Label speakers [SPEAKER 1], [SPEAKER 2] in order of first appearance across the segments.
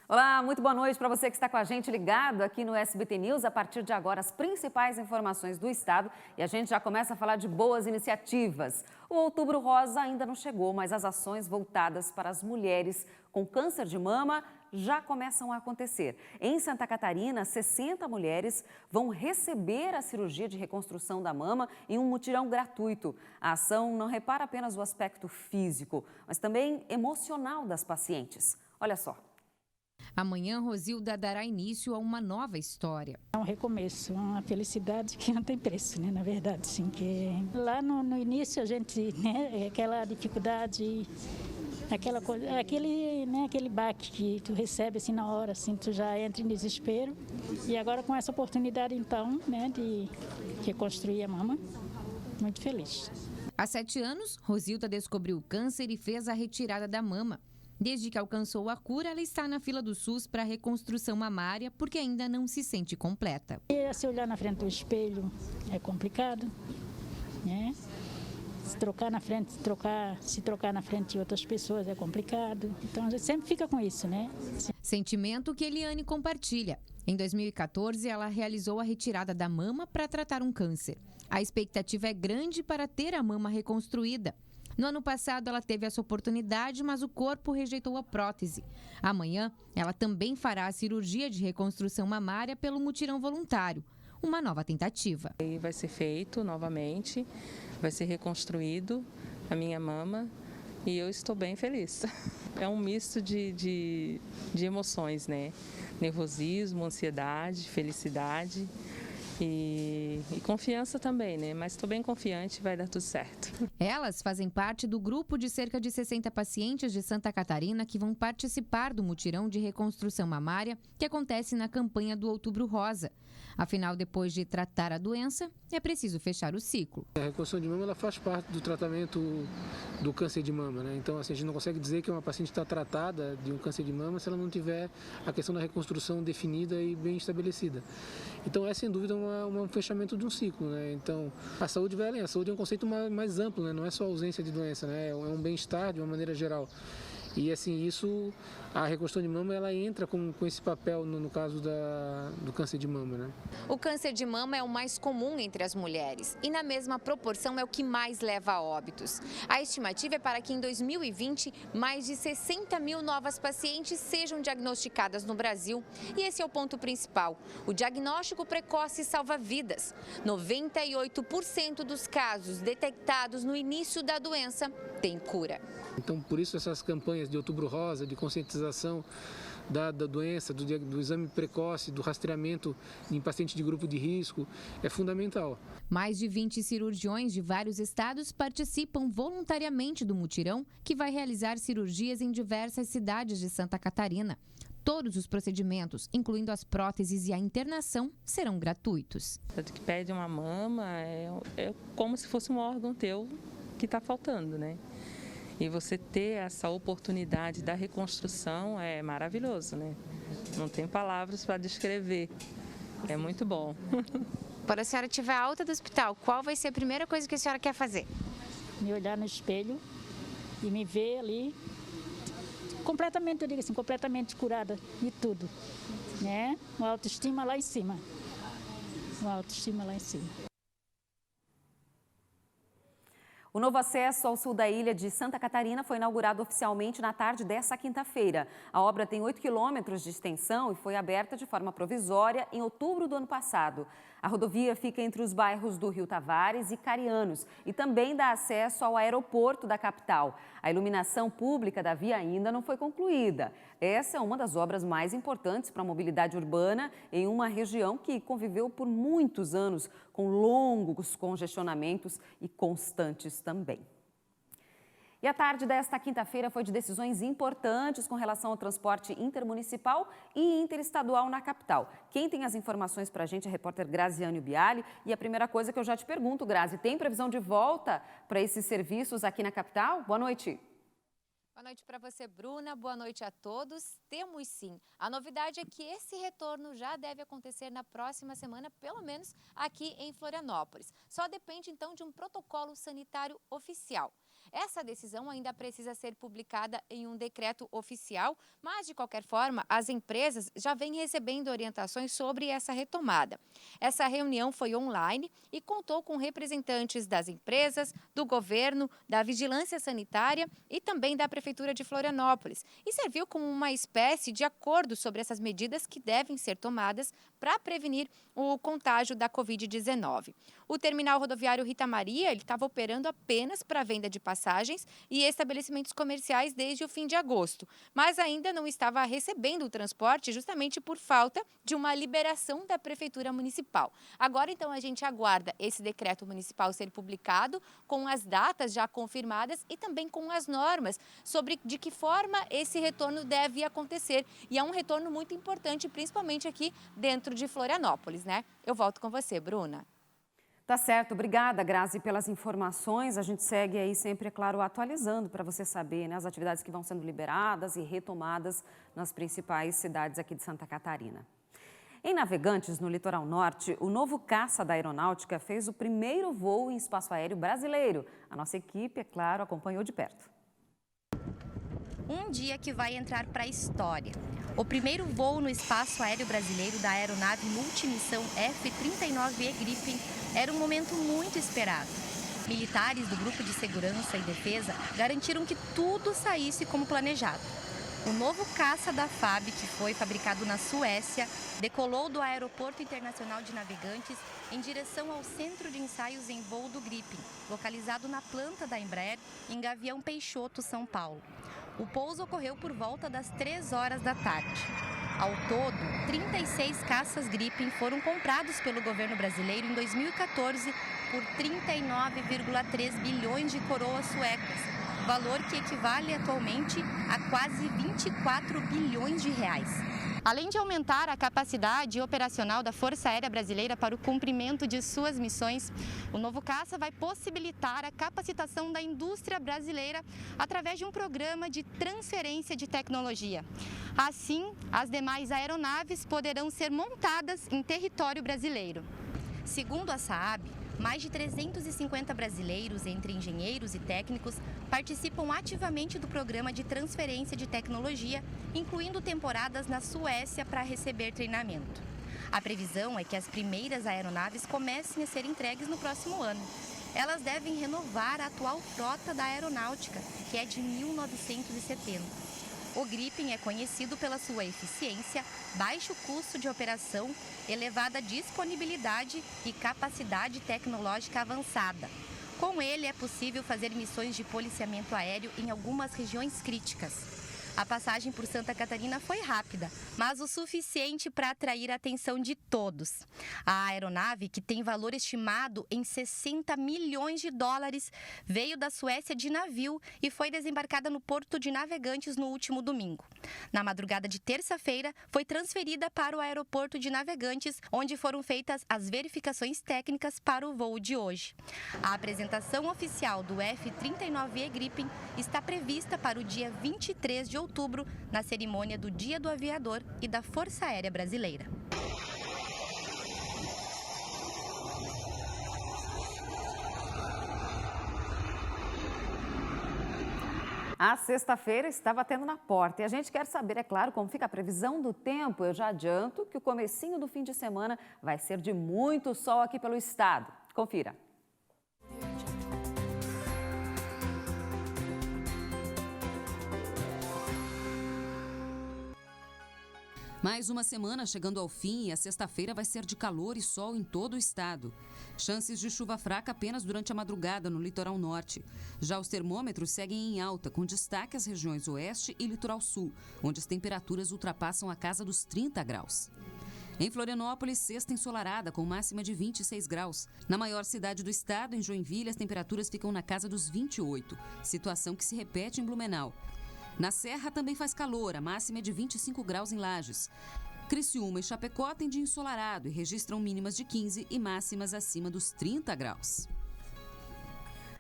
[SPEAKER 1] Olá, muito boa noite para você que está com a gente ligado aqui no SBT News. A partir de agora, as principais informações do estado e a gente já começa a falar de boas iniciativas. O Outubro Rosa ainda não chegou, mas as ações voltadas para as mulheres com câncer de mama já começam a acontecer. Em Santa Catarina, 60 mulheres vão receber a cirurgia de reconstrução da mama em um mutirão gratuito. A ação não repara apenas o aspecto físico, mas também emocional das pacientes. Olha só.
[SPEAKER 2] Amanhã, Rosilda dará início a uma nova história.
[SPEAKER 3] É um recomeço, uma felicidade que não tem preço, né? Na verdade, sim. Que lá no início a gente, né? Aquela dificuldade, aquela coisa, aquele baque que tu recebe assim na hora, assim, tu já entra em desespero. E agora com essa oportunidade, então, né? De reconstruir a mama, muito feliz.
[SPEAKER 2] Há 7 anos, Rosilda descobriu o câncer e fez a retirada da mama. Desde que alcançou a cura, ela está na fila do SUS para reconstrução mamária porque ainda não se sente completa.
[SPEAKER 3] E se olhar na frente do espelho é complicado, né? Se trocar na frente de outras pessoas é complicado. Então a gente sempre fica com isso, né?
[SPEAKER 2] Sentimento que Eliane compartilha. Em 2014, ela realizou a retirada da mama para tratar um câncer. A expectativa é grande para ter a mama reconstruída. No ano passado, ela teve essa oportunidade, mas o corpo rejeitou a prótese. Amanhã, ela também fará a cirurgia de reconstrução mamária pelo mutirão voluntário. Uma nova tentativa.
[SPEAKER 4] Vai ser feito novamente, vai ser reconstruído a minha mama e eu estou bem feliz. É um misto de emoções, né? Nervosismo, ansiedade, felicidade. E confiança também, né? Mas estou bem confiante, vai dar tudo certo.
[SPEAKER 2] Elas fazem parte do grupo de cerca de 60 pacientes de Santa Catarina que vão participar do mutirão de reconstrução mamária que acontece na campanha do Outubro Rosa. Afinal, depois de tratar a doença, é preciso fechar o ciclo.
[SPEAKER 5] A reconstrução de mama ela faz parte do tratamento do câncer de mama, né? Então, assim, a gente não consegue dizer que uma paciente está tratada de um câncer de mama se ela não tiver a questão da reconstrução definida e bem estabelecida. Então, é sem dúvida um fechamento de um ciclo, né? Então, a saúde vai além. A saúde é um conceito mais amplo, né? Não é só ausência de doença, né? É um bem-estar de uma maneira geral. E assim, a reconstrução de mama, ela entra com esse papel no caso do câncer de mama, né?
[SPEAKER 6] O câncer de mama é o mais comum entre as mulheres e na mesma proporção é o que mais leva a óbitos. A estimativa é para que em 2020 mais de 60 mil novas pacientes sejam diagnosticadas no Brasil. E esse é o ponto principal. O diagnóstico precoce salva vidas. 98% dos casos detectados no início da doença têm cura.
[SPEAKER 5] Então, por isso essas campanhas de Outubro Rosa, de conscientização da doença, do exame precoce, do rastreamento em pacientes de grupo de risco, é fundamental.
[SPEAKER 2] Mais de 20 cirurgiões de vários estados participam voluntariamente do mutirão, que vai realizar cirurgias em diversas cidades de Santa Catarina. Todos os procedimentos, incluindo as próteses e a internação, serão gratuitos.
[SPEAKER 4] O que pede uma mama é como se fosse um órgão teu que está faltando, né? E você ter essa oportunidade da reconstrução é maravilhoso, né? Não tem palavras para descrever. É muito bom.
[SPEAKER 6] Quando a senhora tiver alta do hospital, qual vai ser a primeira coisa que a senhora quer fazer?
[SPEAKER 3] Me olhar no espelho e me ver ali completamente, eu digo assim, completamente curada de tudo, né? Uma autoestima lá em cima. Uma autoestima lá em cima.
[SPEAKER 1] O novo acesso ao sul da ilha de Santa Catarina foi inaugurado oficialmente na tarde desta quinta-feira. A obra tem 8 quilômetros de extensão e foi aberta de forma provisória em outubro do ano passado. A rodovia fica entre os bairros do Rio Tavares e Carianos e também dá acesso ao aeroporto da capital. A iluminação pública da via ainda não foi concluída. Essa é uma das obras mais importantes para a mobilidade urbana em uma região que conviveu por muitos anos com longos congestionamentos e constantes também. E a tarde desta quinta-feira foi de decisões importantes com relação ao transporte intermunicipal e interestadual na capital. Quem tem as informações para a gente é a repórter Graziane Biali. E a primeira coisa que eu já te pergunto, Grazi, tem previsão de volta para esses serviços aqui na capital? Boa noite.
[SPEAKER 7] Boa noite para você, Bruna. Boa noite a todos. Temos sim. A novidade é que esse retorno já deve acontecer na próxima semana, pelo menos aqui em Florianópolis. Só depende então de um protocolo sanitário oficial. Essa decisão ainda precisa ser publicada em um decreto oficial, mas, de qualquer forma, as empresas já vêm recebendo orientações sobre essa retomada. Essa reunião foi online e contou com representantes das empresas, do governo, da vigilância sanitária e também da Prefeitura de Florianópolis e serviu como uma espécie de acordo sobre essas medidas que devem ser tomadas para prevenir o contágio da Covid-19. O terminal rodoviário Rita Maria estava operando apenas para venda de passagens e estabelecimentos comerciais desde o fim de agosto, mas ainda não estava recebendo o transporte justamente por falta de uma liberação da Prefeitura Municipal. Agora, então, a gente aguarda esse decreto municipal ser publicado com as datas já confirmadas e também com as normas sobre de que forma esse retorno deve acontecer. E é um retorno muito importante, principalmente aqui dentro de Florianópolis, né? Eu volto com você, Bruna.
[SPEAKER 1] Tá certo, obrigada, Grazi, pelas informações. A gente segue aí sempre, é claro, atualizando para você saber, né, as atividades que vão sendo liberadas e retomadas nas principais cidades aqui de Santa Catarina. Em Navegantes, no litoral norte, o novo caça da aeronáutica fez o primeiro voo em espaço aéreo brasileiro. A nossa equipe, é claro, acompanhou de perto.
[SPEAKER 8] Um dia que vai entrar para a história. O primeiro voo no espaço aéreo brasileiro da aeronave multimissão F-39E Gripen era um momento muito esperado. Militares do Grupo de Segurança e Defesa garantiram que tudo saísse como planejado. O novo caça da FAB, que foi fabricado na Suécia, decolou do Aeroporto Internacional de Navegantes em direção ao Centro de Ensaios em Voo do Gripen, localizado na planta da Embraer, em Gavião Peixoto, São Paulo. O pouso ocorreu por volta das 3 horas da tarde. Ao todo, 36 caças Gripen foram comprados pelo governo brasileiro em 2014 por 39,3 bilhões de coroas suecas, valor que equivale atualmente a quase 24 bilhões de reais. Além de aumentar a capacidade operacional da Força Aérea Brasileira para o cumprimento de suas missões, o novo caça vai possibilitar a capacitação da indústria brasileira através de um programa de transferência de tecnologia. Assim, as demais aeronaves poderão ser montadas em território brasileiro. Segundo a Saab, mais de 350 brasileiros, entre engenheiros e técnicos, participam ativamente do programa de transferência de tecnologia, incluindo temporadas na Suécia para receber treinamento. A previsão é que as primeiras aeronaves comecem a ser entregues no próximo ano. Elas devem renovar a atual frota da aeronáutica, que é de 1970. O Gripen é conhecido pela sua eficiência, baixo custo de operação, elevada disponibilidade e capacidade tecnológica avançada. Com ele é possível fazer missões de policiamento aéreo em algumas regiões críticas. A passagem por Santa Catarina foi rápida, mas o suficiente para atrair a atenção de todos. A aeronave, que tem valor estimado em 60 milhões de dólares, veio da Suécia de navio e foi desembarcada no Porto de Navegantes no último domingo. Na madrugada de terça-feira, foi transferida para o Aeroporto de Navegantes, onde foram feitas as verificações técnicas para o voo de hoje. A apresentação oficial do F-39E Gripen está prevista para o dia 23 de outubro, na cerimônia do Dia do Aviador e da Força Aérea Brasileira.
[SPEAKER 1] A sexta-feira está batendo na porta e a gente quer saber, é claro, como fica a previsão do tempo. Eu já adianto que o comecinho do fim de semana vai ser de muito sol aqui pelo estado. Confira. Mais uma semana chegando ao fim e a sexta-feira vai ser de calor e sol em todo o estado. Chances de chuva fraca apenas durante a madrugada no litoral norte. Já os termômetros seguem em alta, com destaque às regiões oeste e litoral sul, onde as temperaturas ultrapassam a casa dos 30 graus. Em Florianópolis, sexta ensolarada, com máxima de 26 graus. Na maior cidade do estado, em Joinville, as temperaturas ficam na casa dos 28, situação que se repete em Blumenau. Na Serra também faz calor, a máxima é de 25 graus em Lages. Criciúma e Chapecó têm dia ensolarado e registram mínimas de 15 e máximas acima dos 30 graus.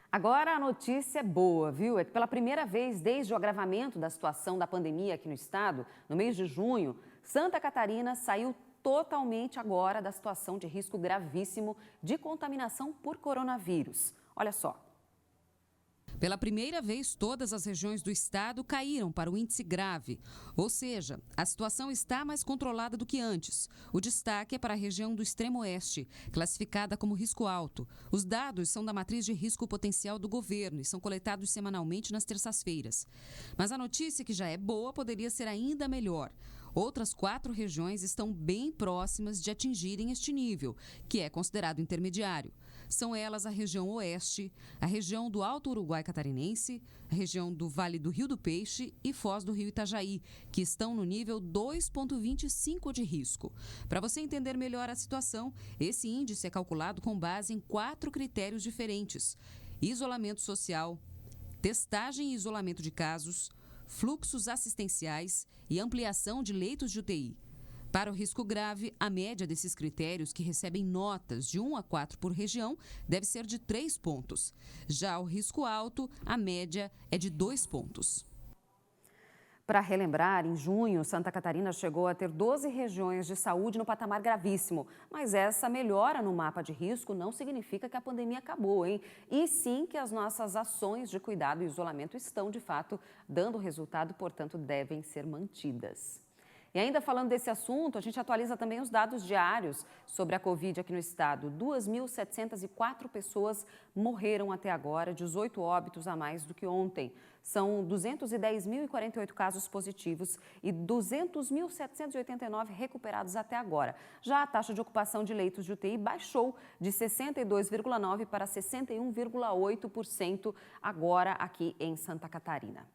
[SPEAKER 1] Agora a notícia é boa, viu? É que pela primeira vez desde o agravamento da situação da pandemia aqui no estado, no mês de junho, Santa Catarina saiu totalmente agora da situação de risco gravíssimo de contaminação por coronavírus. Olha só.
[SPEAKER 9] Pela primeira vez, todas as regiões do estado caíram para o índice grave, ou seja, a situação está mais controlada do que antes. O destaque é para a região do extremo oeste, classificada como risco alto. Os dados são da matriz de risco potencial do governo e são coletados semanalmente nas terças-feiras. Mas a notícia, que já é boa, poderia ser ainda melhor. Outras 4 regiões estão bem próximas de atingirem este nível, que é considerado intermediário. São elas a região oeste, a região do Alto Uruguai Catarinense, a região do Vale do Rio do Peixe e Foz do Rio Itajaí, que estão no nível 2,25 de risco. Para você entender melhor a situação, esse índice é calculado com base em 4 critérios diferentes: isolamento social, testagem e isolamento de casos, fluxos assistenciais e ampliação de leitos de UTI. Para o risco grave, a média desses critérios, que recebem notas de 1 a 4 por região, deve ser de 3 pontos. Já o risco alto, a média é de 2 pontos.
[SPEAKER 1] Para relembrar, em junho, Santa Catarina chegou a ter 12 regiões de saúde no patamar gravíssimo. Mas essa melhora no mapa de risco não significa que a pandemia acabou, hein? E sim que as nossas ações de cuidado e isolamento estão, de fato, dando resultado, portanto, devem ser mantidas. E ainda falando desse assunto, a gente atualiza também os dados diários sobre a Covid aqui no estado. 2.704 pessoas morreram até agora, 18 óbitos a mais do que ontem. São 210.048 casos positivos e 200.789 recuperados até agora. Já a taxa de ocupação de leitos de UTI baixou de 62,9% para 61,8% agora aqui em Santa Catarina.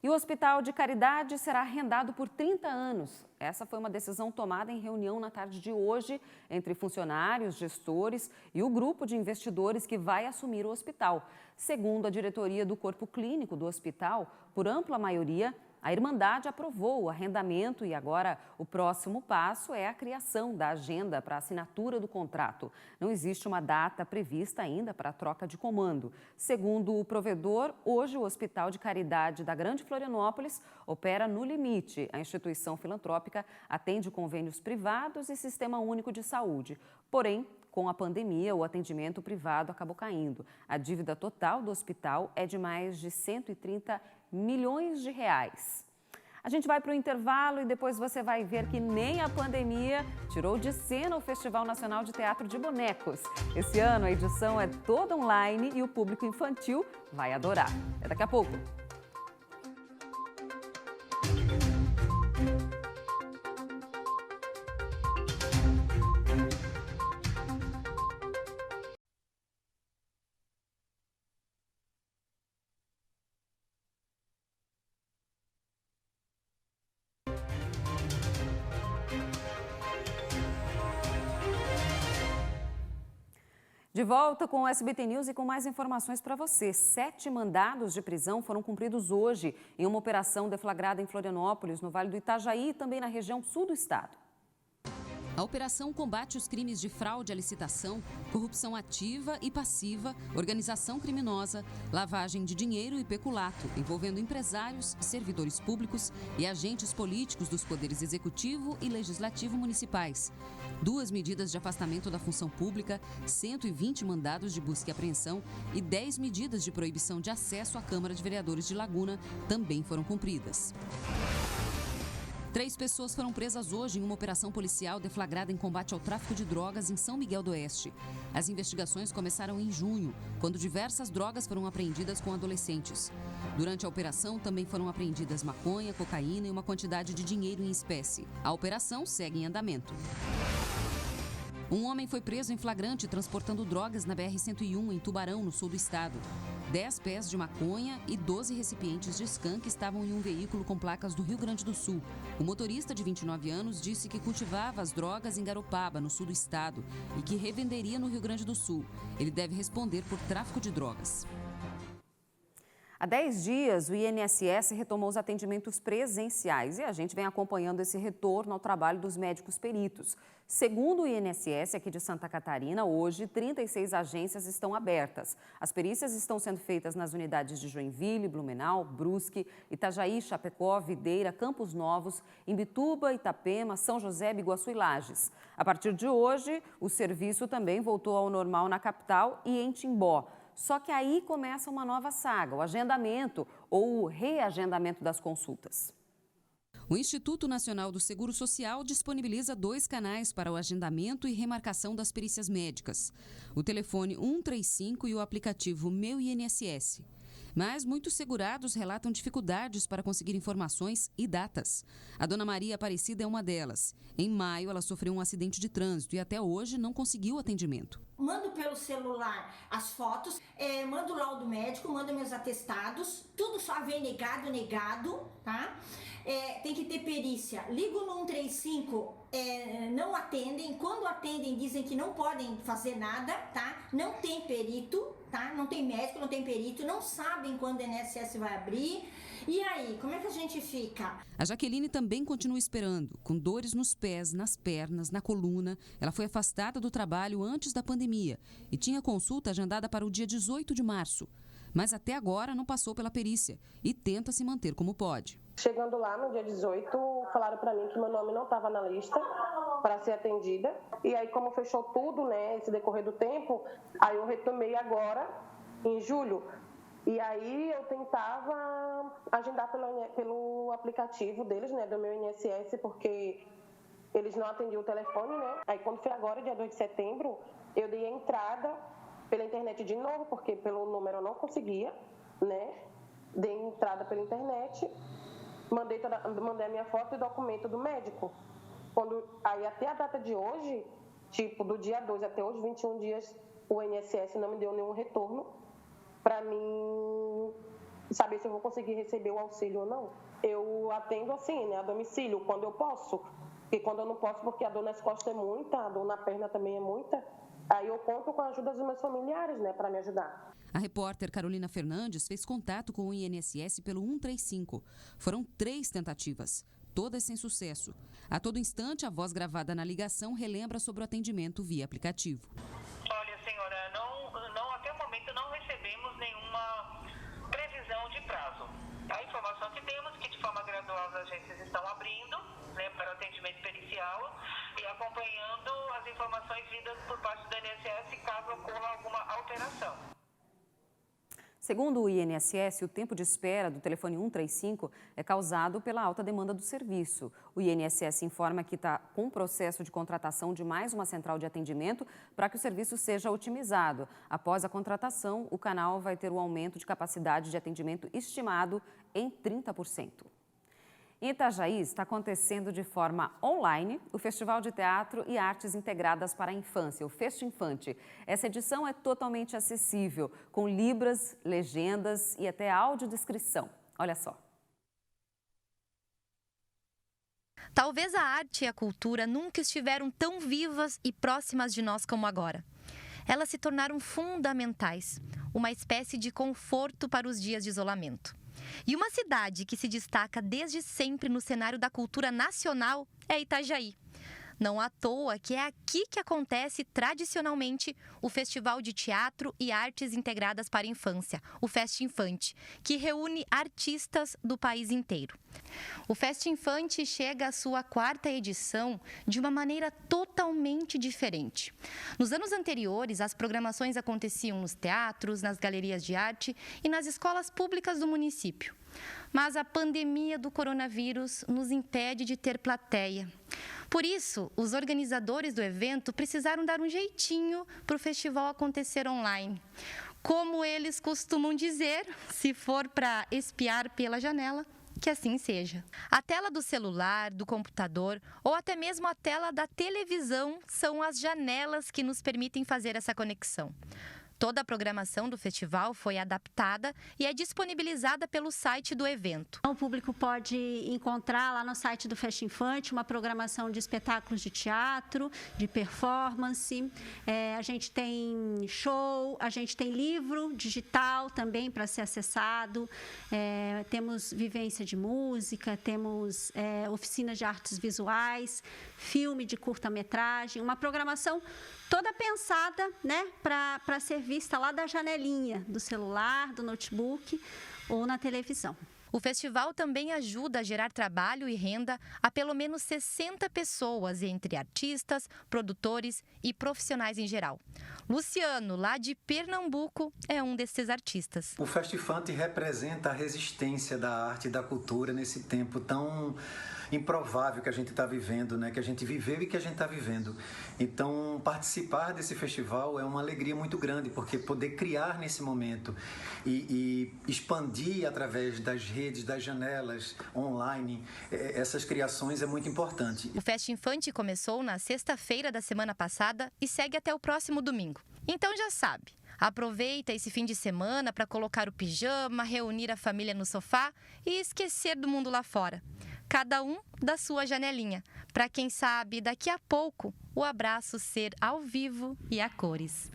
[SPEAKER 1] E o Hospital de Caridade será arrendado por 30 anos. Essa foi uma decisão tomada em reunião na tarde de hoje entre funcionários, gestores e o grupo de investidores que vai assumir o hospital. Segundo a diretoria do Corpo Clínico do hospital, por ampla maioria, a Irmandade aprovou o arrendamento e agora o próximo passo é a criação da agenda para a assinatura do contrato. Não existe uma data prevista ainda para a troca de comando. Segundo o provedor, hoje o Hospital de Caridade da Grande Florianópolis opera no limite. A instituição filantrópica atende convênios privados e Sistema Único de Saúde. Porém, com a pandemia, o atendimento privado acabou caindo. A dívida total do hospital é de mais de 130 milhões de reais. A gente vai para o intervalo e depois você vai ver que nem a pandemia tirou de cena o Festival Nacional de Teatro de Bonecos. Esse ano a edição é toda online e o público infantil vai adorar. É daqui a pouco. De volta com o SBT News e com mais informações para você. 7 mandados de prisão foram cumpridos hoje em uma operação deflagrada em Florianópolis, no Vale do Itajaí e também na região sul do estado.
[SPEAKER 9] A operação combate os crimes de fraude à licitação, corrupção ativa e passiva, organização criminosa, lavagem de dinheiro e peculato, envolvendo empresários, servidores públicos e agentes políticos dos poderes executivo e legislativo municipais. 2 medidas de afastamento da função pública, 120 mandados de busca e apreensão e 10 medidas de proibição de acesso à Câmara de Vereadores de Laguna também foram cumpridas. 3 pessoas foram presas hoje em uma operação policial deflagrada em combate ao tráfico de drogas em São Miguel do Oeste. As investigações começaram em junho, quando diversas drogas foram apreendidas com adolescentes. Durante a operação, também foram apreendidas maconha, cocaína e uma quantidade de dinheiro em espécie. A operação segue em andamento. Um homem foi preso em flagrante transportando drogas na BR-101 em Tubarão, no sul do estado. 10 pés de maconha e 12 recipientes de skunk estavam em um veículo com placas do Rio Grande do Sul. O motorista de 29 anos disse que cultivava as drogas em Garopaba, no sul do estado, e que revenderia no Rio Grande do Sul. Ele deve responder por tráfico de drogas.
[SPEAKER 1] Há 10 dias, o INSS retomou os atendimentos presenciais e a gente vem acompanhando esse retorno ao trabalho dos médicos peritos. Segundo o INSS aqui de Santa Catarina, hoje 36 agências estão abertas. As perícias estão sendo feitas nas unidades de Joinville, Blumenau, Brusque, Itajaí, Chapecó, Videira, Campos Novos, Imbituba, Itapema, São José, Biguaçu e Lages. A partir de hoje, o serviço também voltou ao normal na capital e em Timbó. Só que aí começa uma nova saga, o agendamento ou o reagendamento das consultas.
[SPEAKER 9] O Instituto Nacional do Seguro Social disponibiliza 2 canais para o agendamento e remarcação das perícias médicas: o telefone 135 e o aplicativo Meu INSS. Mas muitos segurados relatam dificuldades para conseguir informações e datas. A dona Maria Aparecida é uma delas. Em maio, ela sofreu um acidente de trânsito e até hoje não conseguiu atendimento.
[SPEAKER 10] Mando pelo celular as fotos, mando o laudo médico, mando meus atestados, tudo só vem negado, tá? Tem que ter perícia. Ligo no 135, não atendem. Quando atendem, dizem que não podem fazer nada, tá? Não tem perito, tá? Não tem médico, não tem perito, não sabem quando o INSS vai abrir. E aí, como é que a gente fica?
[SPEAKER 9] A Jaqueline também continua esperando, com dores nos pés, nas pernas, na coluna. Ela foi afastada do trabalho antes da pandemia e tinha consulta agendada para o dia 18 de março. Mas até agora não passou pela perícia e tenta se manter como pode.
[SPEAKER 11] Chegando lá no dia 18, falaram para mim que meu nome não estava na lista para ser atendida. E aí, como fechou tudo, né, esse decorrer do tempo, aí eu retomei agora, em julho. E aí eu tentava agendar pelo aplicativo deles, né, do meu INSS, porque eles não atendiam o telefone, né. Aí quando foi agora, dia 2 de setembro, eu dei a entrada pela internet de novo, porque pelo número eu não conseguia, né. Dei entrada pela internet, mandei a minha foto e documento do médico. Aí até a data de hoje, tipo do dia 2 até hoje, 21 dias, o INSS não me deu nenhum retorno para mim saber se eu vou conseguir receber o auxílio ou não. Eu atendo assim, né, a domicílio, quando eu posso. E quando eu não posso, porque a dor nas costas é muita, a dor na perna também é muita, aí eu conto com a ajuda dos meus familiares, né, para me ajudar.
[SPEAKER 9] A repórter Carolina Fernandes fez contato com o INSS pelo 135. Foram 3 tentativas, todas sem sucesso. A todo instante, a voz gravada na ligação relembra sobre o atendimento via aplicativo.
[SPEAKER 12] Olha, senhora, até o momento não recebemos nenhuma previsão de prazo. A informação que temos é que de forma gradual as agências estão abrindo, né, para o atendimento pericial e acompanhando as informações vindas por parte do INSS caso ocorra alguma alteração.
[SPEAKER 1] Segundo o INSS, o tempo de espera do telefone 135 é causado pela alta demanda do serviço. O INSS informa que está com um processo de contratação de mais uma central de atendimento para que o serviço seja otimizado. Após a contratação, o canal vai ter um aumento de capacidade de atendimento estimado em 30%. Em Itajaí, está acontecendo de forma online o Festival de Teatro e Artes Integradas para a Infância, o Festinfante. Essa edição é totalmente acessível, com libras, legendas e até audiodescrição. Olha só.
[SPEAKER 8] Talvez a arte e a cultura nunca estiveram tão vivas e próximas de nós como agora. Elas se tornaram fundamentais, uma espécie de conforto para os dias de isolamento. E uma cidade que se destaca desde sempre no cenário da cultura nacional é Itajaí. Não à toa que é aqui que acontece tradicionalmente o Festival de Teatro e Artes Integradas para a Infância, o Festinfante, que reúne artistas do país inteiro. O Festinfante chega à sua 4ª edição de uma maneira totalmente diferente. Nos anos anteriores, as programações aconteciam nos teatros, nas galerias de arte e nas escolas públicas do município. Mas a pandemia do coronavírus nos impede de ter plateia. Por isso, os organizadores do evento precisaram dar um jeitinho para o festival acontecer online. Como eles costumam dizer, se for para espiar pela janela, que assim seja. A tela do celular, do computador ou até mesmo a tela da televisão são as janelas que nos permitem fazer essa conexão. Toda a programação do festival foi adaptada e é disponibilizada pelo site do evento.
[SPEAKER 13] O público pode encontrar lá no site do Festinfante uma programação de espetáculos de teatro, de performance. A gente tem show, a gente tem livro digital também para ser acessado. Temos vivência de música, temos oficinas de artes visuais, filme de curta-metragem, uma programação toda pensada, né, para ser vista lá da janelinha do celular, do notebook ou na televisão.
[SPEAKER 8] O festival também ajuda a gerar trabalho e renda a pelo menos 60 pessoas, entre artistas, produtores e profissionais em geral. Luciano, lá de Pernambuco, é um desses artistas.
[SPEAKER 14] O Festifante representa a resistência da arte e da cultura nesse tempo tão improvável que a gente está vivendo, né? Que a gente viveu e que a gente está vivendo. Então, participar desse festival é uma alegria muito grande, porque poder criar nesse momento e expandir através das redes, das janelas online, essas criações é muito importante.
[SPEAKER 8] O Festifante começou na sexta-feira da semana passada e segue até o próximo domingo. Então já sabe, aproveita esse fim de semana para colocar o pijama, reunir a família no sofá e esquecer do mundo lá fora. Cada um da sua janelinha, para quem sabe daqui a pouco o abraço ser ao vivo e a cores.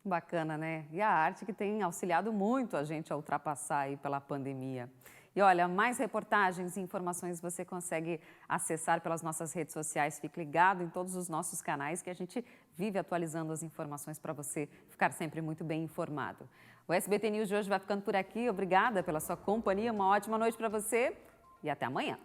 [SPEAKER 1] Bacana, né? E a arte que tem auxiliado muito a gente a ultrapassar aí pela pandemia. E olha, mais reportagens e informações você consegue acessar pelas nossas redes sociais. Fique ligado em todos os nossos canais que a gente vive atualizando as informações para você ficar sempre muito bem informado. O SBT News de hoje vai ficando por aqui. Obrigada pela sua companhia. Uma ótima noite para você e até amanhã.